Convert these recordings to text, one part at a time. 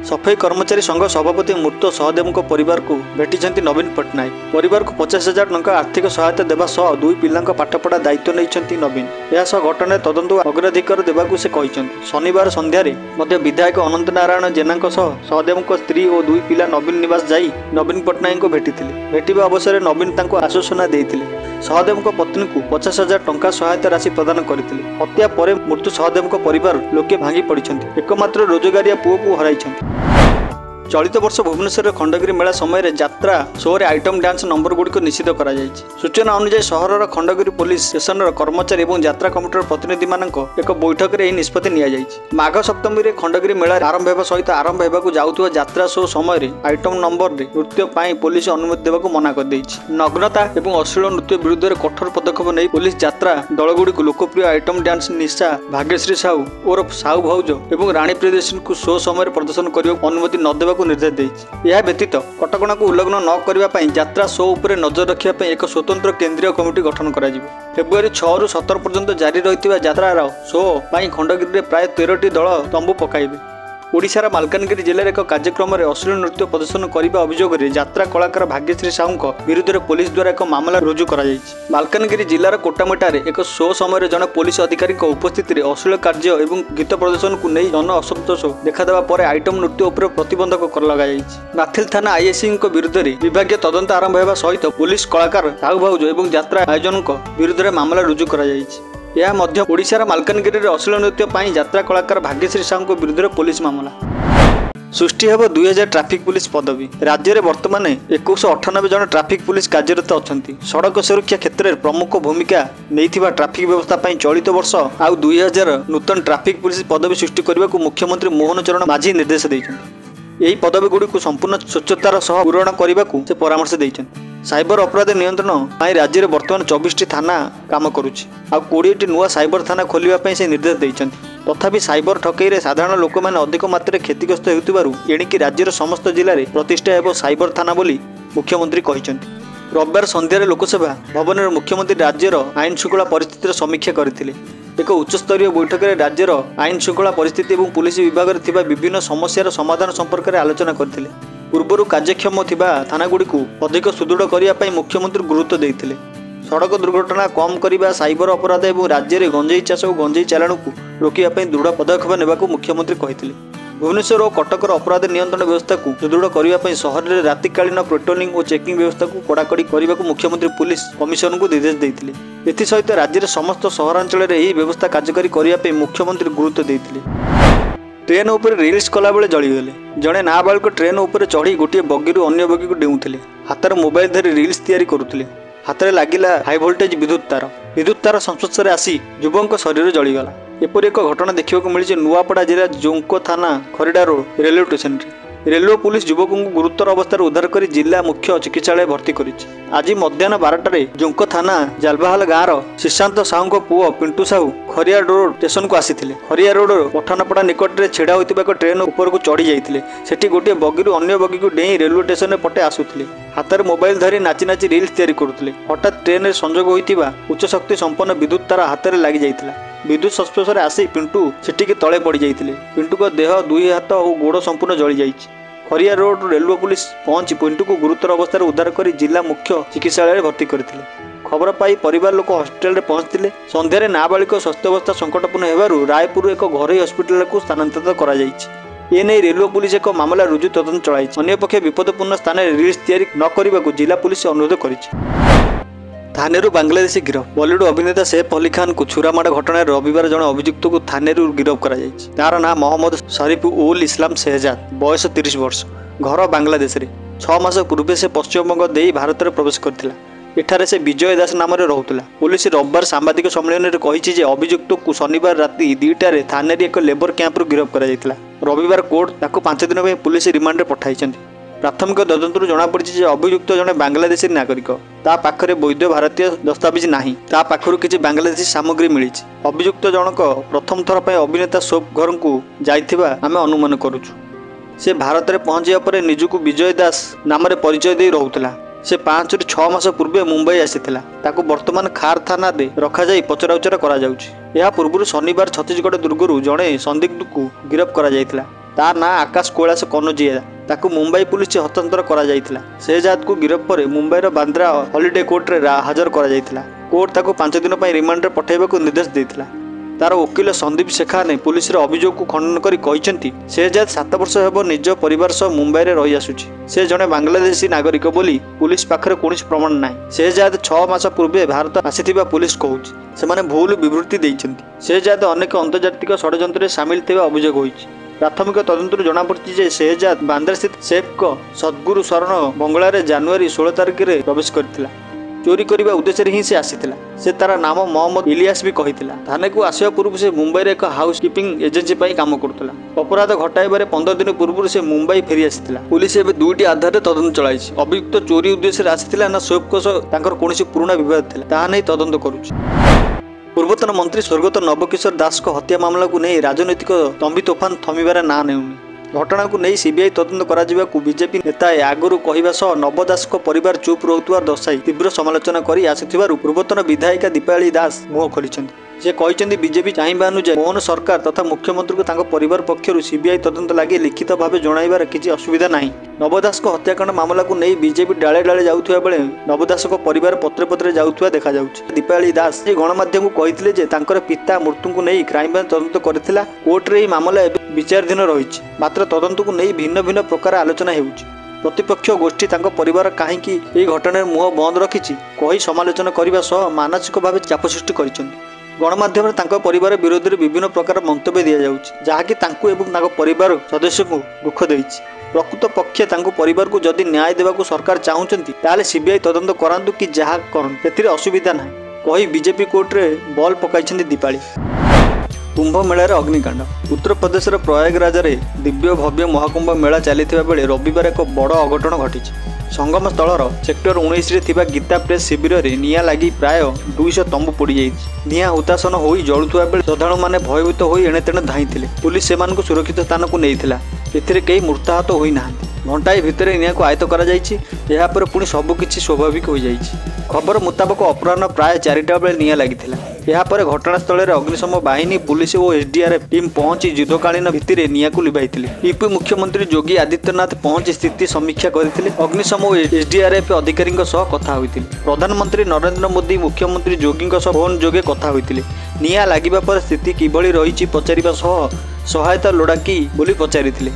सफाई कर्मचारी संघ सभापति मृत सहदेव परिवार को भेटी नवीन पट्टनायक। परिवार को 50,000 टंका आर्थिक सहायता देवा सह दुई पिला पाठपढ़ा दायित्व नहीं नवीन। यह घटना तदंत अग्राधिकार देवाक से कहते। शनिवार संध्यारे विधायक अनंत नारायण जेना सहदेव स्त्री और दुई पिला नवीन निवास जाई नवीन पट्टनायक को भेटी। भेटा अवसर नवीन आश्वासना देते सहदेव पत्नी को 50,000 टंका सहायता राशि प्रदान करते। हत्या पर मृत्यु सहदेव परिवार लोके भांगी पड़ी एकमात्र रोजगारिया पुओ को हराई। चलित वर्ष भुवनेश्वर खंडगिरी मेला समय यात्रा शो रे आइटम डांस नंबर गुड़िक निषिद्ध करा जायछि। सूचना अनुसार सहर खंडगिरी पुलिस स्टेशन कर्मचारी और यात्रा कमिटर प्रतिनिधि मानक एक बैठक में निष्पत्ति निया जायछि। माघ सप्तमी रे खंडगिरी मेला आरंभ होगा सहित आरंभ होगा जाउथुवा यात्रा शो समय आइटम नंबर रे नृत्य पाई पुलिस अनुमति देवाक मना कर दैछि। नग्नता और अश्लील नृत्य विरुद्ध में कठोर पदक्षेप नहीं पुलिस यात्रा दलगुड़ी लोकप्रिय आइटम डांस निशा भाग्यश्री साहू उर्फ साहू भौज और राणी प्रियदर्शनी को शो समय प्रदर्शन करने अनुमति न देवा निर्देश देइछि। यह व्यतीत कटकणा को उल्लंघन न करने यात्रा शो उपर नजर रखा एक स्वतंत्र केंद्रीय कमिटी गठन कर फेब्रुआरी 6 ରୁ 17 पर्यंत जारी रही यात्रा शो खंडगिरी में प्राय 13टी दल तंबू पकाइबे। ओडिशार मालकानगिरी जिले एक कार्यक्रम में अश्लील नृत्य प्रदर्शन करने अभियोग में यात्रा कलाकार भाग्यश्री साहू विरुद्ध में पुलिस द्वारा एक मामला रुजु कर मालकानगिरी जिलार कोटामेटारे एक शो समय जड़े पुलिस अधिकारी उपस्थित में अश्लील कार्य और गीत प्रदर्शन को नहीं जन असंतोष देखादेवा पर आइटम नृत्य उपर प्रतिबंधक लगाई। माथिल थाना आईएससी विरुद्ध में विभागीय तदंत आरंभ होगा सहित पुलिस कलाकार साहू भाउज और यात्रा आयोजन विरुद्ध में मामला रुजु कर यह मध्य ओडिशार मालकानगिरी में अश्लील नृत्य यात्रा कलाकार भाग्यश्री साहू विरुद्ध में पुलिस मामला। सृष्टि हेब 2000 ट्राफिक पुलिस पदवी। राज्य में वर्तमान 2198 जन ट्राफिक पुलिस कार्यरत अच्छा। सड़क सुरक्षा क्षेत्र में प्रमुख भूमिका नहीं ट्राफिक व्यवस्था चलित वर्ष आउ 2000 नूतन ट्राफिक पुलिस पदवी सृष्टि करने को मुख्यमंत्री मोहन चरण माझी निर्देश देते। यही पदवी गुड़ी को संपूर्ण स्वच्छतार सह पूरण करने को से परामर्श देते। साइबर अपराध नियंत्रण राज्य में वर्तमान 24टी थाना काम करुच्ची आ 20टी नुआ साइबर थाना खोलने से निर्देश देते। तथापि साइबर ठकई साधारण लोक मैंने अधिक मात्रा क्षतिग्रस्त होतिबारु एणिकी राज्यर समस्त जिले में प्रतिष्ठा एवं साइबर थाना बोली मुख्यमंत्री कहते। रविवार संध्यारे लोकसभा भवन में मुख्यमंत्री राज्यर आईन श्रृंखला परिस्थितिर समीक्षा करथिले। एक उच्चस्तरीय बैठक में राज्यर आईन श्रृंखला परिस्थिति और पुलिस विभाग में विभिन्न समस्यार समाधान संपर्क में आलोचना करथिले। पूर्वर कार्यक्षम थिबा थानागुड़ी को अधिक सुदृढ़ करने मुख्यमंत्री गुरुत्व देते। सड़क दुर्घटना कम करने साइबर अपराध और राज्य में गंजेई चाष और गंजेई चालाण को रोकने दृढ़ पदक्षेप नेबा को मुख्यमंत्री कहते। भुवनेश्वर और कटकर अपराध नियंत्रण व्यवस्था को सुदृढ़ करने सहर में रातिकालीन पेट्रोलिंग और चेकिंग व्यवस्था को कड़ाकड़ी करने को मुख्यमंत्री पुलिस कमिशन को निर्देश देते। एसहित राज्य में समस्त सहरांचल में यह व्यवस्था कार्यकारी करने मुख्यमंत्री गुरुत्व देते। ट्रेन उपर रिल्स कला बेले जलीगले। जड़े नाबालिग ट्रेन उपर चढ़ी गोटे बगी अन्य बगी को डेउथिले। हाथ मोबाइल धरी रिल्स तैयारी करुथिले। हाथ में लगिला हाई वोल्टेज विद्युत तार संस्पर्श में आसी युवक शरीर जलीगला। एपरी एक घटना देखा मिली नुआपड़ा जिला जोंको थाना Khariar road railway station. Railway police युवक को गुरुतर अवस्था उद्धार कर जिला मुख्य चिकित्सालय भर्ती कर। आज मध्याह्न 12टारे जोंको थाना जालबाहाल गाँव श्रीशांत साहू पुओ पिंटू साहू खरिया रोड स्टेशन को आसीथिले। खरिया रोड पठानपड़ा निकट में छेड़ा होता एक ट्रेन ऊपर को चढ़ी जाते। सेठी गोटे बगी अन्य बगी को डेई रेलवे स्टेशन पटे आसुथिले। हाथ में मोबाइल धरी नाची नाची रिल्स तैयारी करुथिले। हठात ट्रेन में संजोग होता उच्च शक्ति संपन्न विद्युत तार हाथ में लगी जाइतिला। विद्युत संस्पर्श में आसी पिंटू सेठी तले पड़ जाते। पिंटू को देह दुई हाथ और गोड़ संपूर्ण जली जाइछि। खरिया रोड रेलवे पुलिस पहुंची पिंटू को गुरुतर अवस्था उद्धार कर जिला मुख्य चिकित्सालय भर्ती करथिले। खबर पाई परिवार लोक हॉस्पिटल में पहुंचते। संध्यारे नाबालिग स्वास्थ्य अवस्था संकटपूर्ण होगारू रायपुर एक घरोई हॉस्पिटल को स्थानांतरित करा जायछि। एने रेलवे पुलिस एक मामला रुजु तदंत चलाई। अन्यपक्षे विपदपूर्ण स्थान में रिल्स तैयारी न करने को जिला पुलिस अनुरोध करिछि। थानेरु बांग्लादेशी गिरफ। बॉलीवुड अभिनेता सैफ अली खान को छुरामाड़ घटना रविवार जड़े अभियुक्त को थानेरु गिरफ कर तार ना मोहम्मद शरीफ उल इस्लाम शहजाद बयस 30 वर्ष। घर बांग्लादेश रे 6 मास पूर्व से पश्चिमबंग दे भारत में प्रवेश करथिला। एठारे से विजय दास नाम रोला। पुलिस रविवार सांबादिक सम्मेलन में कही अभियुक्त को शनिवार राति 2टारे थाने एक लेबर कैंप गिरफ कर रविवार कोर्ट 5 दिन में पुलिस रिमांड पठाई। प्राथमिक तदंतर जमापड़ी अभियुक्त जड़े बांग्लादेशी नागरिक। ता पाखरे वैध भारतीय दस्तावेज नहीं। ता पाखरु किछि बांग्लादेशी सामग्री मिली। अभियुक्त जनक प्रथम थर पर अभिनेता शोक घर को जाइथिबा आमे अनुमान करुछु। से भारत में पहुंचा पर निजुक विजय दास नाम परिचय दे रोला। से 5 ରୁ 6 मास पूर्वे मुंबई आसीथिला। ताको वर्तमान खार थाना रे रखा जाई पचराउचरा करा जाउछि। या पूर्व शनिवार छत्तीसगढ़ दुर्गरू जड़े संदिग्ध को गिरफ्त करा जायथिला। ତା ନାଁ ଆକାଶ କୈଳାସ କନୋଜିଆ। ତାକୁ ମୁମ୍ବାଇ ପୁଲିସ ହସ୍ତାନ୍ତର କରାଯାଇଥିଲା। ସେହଜାଦକୁ ଗିରଫ ପରେ ମୁମ୍ବାଇର ବାନ୍ଦ୍ରା ହଲିଡେ କୋର୍ଟରେ ହାଜର କରାଯାଇଥିଲା। କୋର୍ଟ ତାକୁ 5 ଦିନ ପାଇଁ ରିମାଣ୍ଡରେ ପଠାଇବାକୁ ନିର୍ଦ୍ଦେଶ ଦେଇଥିଲା। ତାର ଓକିଲ ସନ୍ଦୀପ ଶେଖାନେ ପୁଲିସର ଅଭିଯୋଗକୁ ଖଣ୍ଡନ କରି କହିଛନ୍ତି ସେହଜାଦ 7 ବର୍ଷ ହେବ ନିଜ ପରିବାର ସହ ମୁମ୍ବାଇରେ ରହି ଆସୁଛି। ସେ ଜଣେ ବାଂଲାଦେଶୀ ନାଗରିକ ବୋଲି ପୁଲିସ ପାଖରେ କୌଣସି ପ୍ରମାଣ ନାହିଁ। ସେହଜାଦ 6 ମାସ ପୂର୍ବେ ଭାରତ ଆସିଥିବା ପୁଲିସ କହୁଛି। ସେମାନେ ଭୁଲ ବିବୃତ୍ତି ଦେଇଛନ୍ତି। ସେହଜାଦ ଅନେକ ଅନ୍ତର୍ଜାତିକ ଷଡ଼ଯନ୍ତ୍ରରେ ସାମିଲ ଥିବା ଅଭିଯୋଗ ହୋଇଛି। ପ୍ରାଥମିକ ତଦନ୍ତରୁ ଜଣାପଡ଼ିଛି ଯେ ସେହଜାଦ ବାନ୍ଦ୍ରାସ୍ଥିତ ସେଫ୍ଙ୍କ ସଦ୍ଗୁରୁ ଶରଣ ବଙ୍ଗଳାରେ ଜାନୁଆରୀ 16 ତାରିଖରେ ପ୍ରବେଶ କରିଥିଲା। ଚୋରି କରିବା ଉଦ୍ଦେଶ୍ୟରେ ହିଁ ସେ ଆସିଥିଲା। ସେ ତାର ନାମ ମହମ୍ମଦ ଇଲିୟାସ ବି କହିଥିଲା। ଥାନାକୁ ଆସିବା ପୂର୍ବରୁ ସେ ମୁମ୍ବାଇରେ ଏକ ହାଉସ କିପିଂ ଏଜେନ୍ସି ପାଇଁ କାମ କରୁଥିଲା। ଅପରାଧ ଘଟାଇବାରେ 15 ଦିନ ପୂର୍ବରୁ ସେ ମୁମ୍ବାଇ ଫେରି ଆସିଥିଲା। ପୁଲିସ ଏବେ 2ଟି ଆଧାରରେ ତଦନ୍ତ ଚଳାଇଛି। ଅଭିଯୁକ୍ତ ଚୋରି ଉଦ୍ଦେଶ୍ୟରେ ଆସିଥିଲା ନା ସେଫ୍ଙ୍କ ସହ ତାଙ୍କର କୌଣସି ପୁରୁଣା ବିବାଦ ଥିଲା ତାହା ନେଇ ତଦନ୍ତ କରୁଛି। ପୂର୍ବତନ ମନ୍ତ୍ରୀ ସ୍ୱର୍ଗତ ନବକିଶୋର ଦାସଙ୍କ ହତ୍ୟା ମାମଲାକୁ ନେଇ ରାଜନୈତିକ ତମ୍ବି ତୋଫାନ ଥମିବାର ନାଁ ନେଉନି। ଘଟଣାକୁ ନେଇ ସିବିଆଇ ତଦନ୍ତ କରାଯିବାକୁ ବିଜେପି ନେତାଏ ଆଗରୁ କହିବା ସହ ନବ ଦାସଙ୍କ ପରିବାର ଚୁପ୍ ରହୁଥିବାର ଦର୍ଶାଇ ତୀବ୍ର ସମାଲୋଚନା କରି ଆସିଥିବାରୁ ପୂର୍ବତନ ବିଧାୟିକା ଦୀପାଳି ଦାସ ମୁହଁ ଖୋଲିଛନ୍ତି। ସେ କହିଛନ୍ତି ବିଜେପି ଚାହିଁବା ଅନୁଯାୟୀ ମୋହନ ସରକାର ତଥା ମୁଖ୍ୟମନ୍ତ୍ରୀଙ୍କୁ ତାଙ୍କ ପରିବାର ପକ୍ଷରୁ ସିବିଆଇ ତଦନ୍ତ ଲାଗି ଲିଖିତ ଭାବେ ଜଣାଇବାର କିଛି ଅସୁବିଧା ନାହିଁ। ନବ ଦାସଙ୍କ ହତ୍ୟାକାଣ୍ଡ ମାମଲାକୁ ନେଇ ବିଜେପି ଡାଳେ ଡାଳେ ଯାଉଥିବା ବେଳେ ନବ ଦାସଙ୍କ ପରିବାର ପତ୍ରେ ପତ୍ରେ ଯାଉଥିବା ଦେଖାଯାଉଛି। ଦୀପାଳି ଦାସ ଗଣମାଧ୍ୟମକୁ କହିଥିଲେ ଯେ ତାଙ୍କର ପିତା ମୃତ୍ୟୁକୁ ନେଇ କ୍ରାଇମବ୍ରାଞ୍ଚ ତଦନ୍ତ କରିଥିଲା। କୋର୍ଟରେ ଏହି ମାମଲା ଏବେ ବିଚାରାଧୀନ ରହିଛି। ମାତ୍ର ତଦନ୍ତକୁ ନେଇ ଭିନ୍ନ ଭିନ୍ନ ପ୍ରକାର ଆଲୋଚନା ହେଉଛି। ପ୍ରତିପକ୍ଷ ଗୋଷ୍ଠୀ ତାଙ୍କ ପରିବାର କାହିଁକି ଏହି ଘଟଣାରେ ମୁହଁ ବନ୍ଦ ରଖିଛି କହି ସମାଲୋଚନା କରିବା ସହ ମାନସିକ ଭାବେ ଚାପ ସୃଷ୍ଟି କରିଛନ୍ତି। ଗଣମାଧ୍ୟମରେ ତାଙ୍କ ପରିବାର ବିରୋଧରେ ବିଭିନ୍ନ ପ୍ରକାର ମନ୍ତବ୍ୟ ଦିଆଯାଉଛି ଯାହାକି ତାଙ୍କୁ ଏବଂ ତାଙ୍କ ପରିବାର ସଦସ୍ୟଙ୍କୁ ଦୁଃଖ ଦେଇଛି। ପ୍ରକୃତ ପକ୍ଷେ ତାଙ୍କ ପରିବାରକୁ ଯଦି ନ୍ୟାୟ ଦେବାକୁ ସରକାର ଚାହୁଁଛନ୍ତି ତାହେଲେ ସିବିଆଇ ତଦନ୍ତ କରାନ୍ତୁ କି ଯାହା କରନ୍ତୁ ସେଥିରେ ଅସୁବିଧା ନାହିଁ କହି ବିଜେପି କୋର୍ଟରେ ବଲ୍ ପକାଇଛନ୍ତି ଦୀପାଳି। କୁମ୍ଭ ମେଳାରେ ଅଗ୍ନିକାଣ୍ଡ। ଉତ୍ତରପ୍ରଦେଶର ପ୍ରୟାଗରାଜରେ ଦିବ୍ୟ ଭବ୍ୟ ମହାକୁମ୍ଭ ମେଳା ଚାଲିଥିବା ବେଳେ ରବିବାର ଏକ ବଡ଼ ଅଘଟଣ ଘଟିଛି। ସଙ୍ଗମ ସ୍ଥଳର ସେକ୍ଟର 19ରେ ଥିବା ଗୀତା ପ୍ରେସ୍ ଶିବିରରେ ନିଆଁ ଲାଗି ପ୍ରାୟ 200 ତମ୍ବୁ ପୋଡ଼ିଯାଇଛି। ନିଆଁ ହୁତାସନ ହୋଇ ଜଳୁଥିବା ବେଳେ ଶ୍ରଦ୍ଧାଳୁମାନେ ଭୟଭୀତ ହୋଇ ଏଣେତେଣେ ଧାଇଁଥିଲେ। ପୁଲିସ ସେମାନଙ୍କୁ ସୁରକ୍ଷିତ ସ୍ଥାନକୁ ନେଇଥିଲା। ଏଥିରେ କେହି ମୃତାହତ ହୋଇନାହାନ୍ତି। ଘଣ୍ଟାଏ ଭିତରେ ନିଆଁକୁ ଆୟତ୍ତ କରାଯାଇଛି। ଏହାପରେ ପୁଣି ସବୁକିଛି ସ୍ୱାଭାବିକ ହୋଇଯାଇଛି। ଖବର ମୁତାବକ ଅପରାହ୍ନ ପ୍ରାୟ 4ଟା ବେଳେ ନିଆଁ ଲାଗିଥିଲା। ଏହାପରେ ଘଟଣାସ୍ଥଳରେ ଅଗ୍ନିଶମ ବାହିନୀ ପୁଲିସ ଓ ଏସଡିଆରଏଫ୍ ଟିମ୍ ପହଞ୍ଚି ଯୁଦ୍ଧକାଳୀନ ଭିତ୍ତିରେ ନିଆଁକୁ ଲିଭାଇଥିଲେ। ୟୁପି ମୁଖ୍ୟମନ୍ତ୍ରୀ ଯୋଗୀ ଆଦିତ୍ୟନାଥ ପହଞ୍ଚି ସ୍ଥିତି ସମୀକ୍ଷା କରିଥିଲେ। ଅଗ୍ନିଶମ ଓ ଏସଡିଆରଏଫ୍ ଅଧିକାରୀଙ୍କ ସହ କଥା ହୋଇଥିଲେ। ପ୍ରଧାନମନ୍ତ୍ରୀ ନରେନ୍ଦ୍ର ମୋଦି ମୁଖ୍ୟମନ୍ତ୍ରୀ ଯୋଗୀଙ୍କ ସହ ଫୋନ୍ ଯୋଗେ କଥା ହୋଇଥିଲେ। ନିଆଁ ଲାଗିବା ପରେ ସ୍ଥିତି କିଭଳି ରହିଛି ପଚାରିବା ସହ ସହାୟତା ଲୋଡ଼ା କି ବୋଲି ପଚାରିଥିଲେ।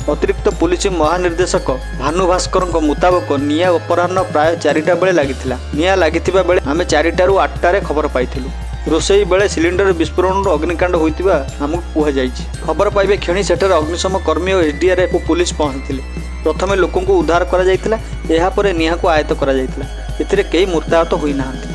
ଅତିରିକ୍ତ ପୁଲିସ ମହାନିର୍ଦ୍ଦେଶକ ଭାନୁ ଭାସ୍କରଙ୍କ ମୁତାବକ ନିଆଁ ଅପରାହ୍ନ ପ୍ରାୟ 4ଟା ବେଳେ ଲାଗିଥିଲା। ନିଆଁ ଲାଗିଥିବା ବେଳେ ଆମେ 4ଟାରୁ 8ଟାରେ ଖବର ପାଇଥିଲୁ। ରୋଷେଇ ବେଳେ ସିଲିଣ୍ଡର ବିସ୍ଫୋରଣରୁ ଅଗ୍ନିକାଣ୍ଡ ହୋଇଥିବା ଆମକୁ କୁହାଯାଇଛି। ଖବର ପାଇବା କ୍ଷଣି ସେଠାରେ ଅଗ୍ନିଶମ କର୍ମୀ ଓ ଏସଡିଆରଏଫ୍ ଓ ପୁଲିସ ପହଞ୍ଚିଥିଲେ। ପ୍ରଥମେ ଲୋକଙ୍କୁ ଉଦ୍ଧାର କରାଯାଇଥିଲା। ଏହାପରେ ନିଆଁକୁ ଆୟତ୍ତ କରାଯାଇଥିଲା। ଏଥିରେ କେହି ମୃତାହତ ହୋଇନାହାନ୍ତି।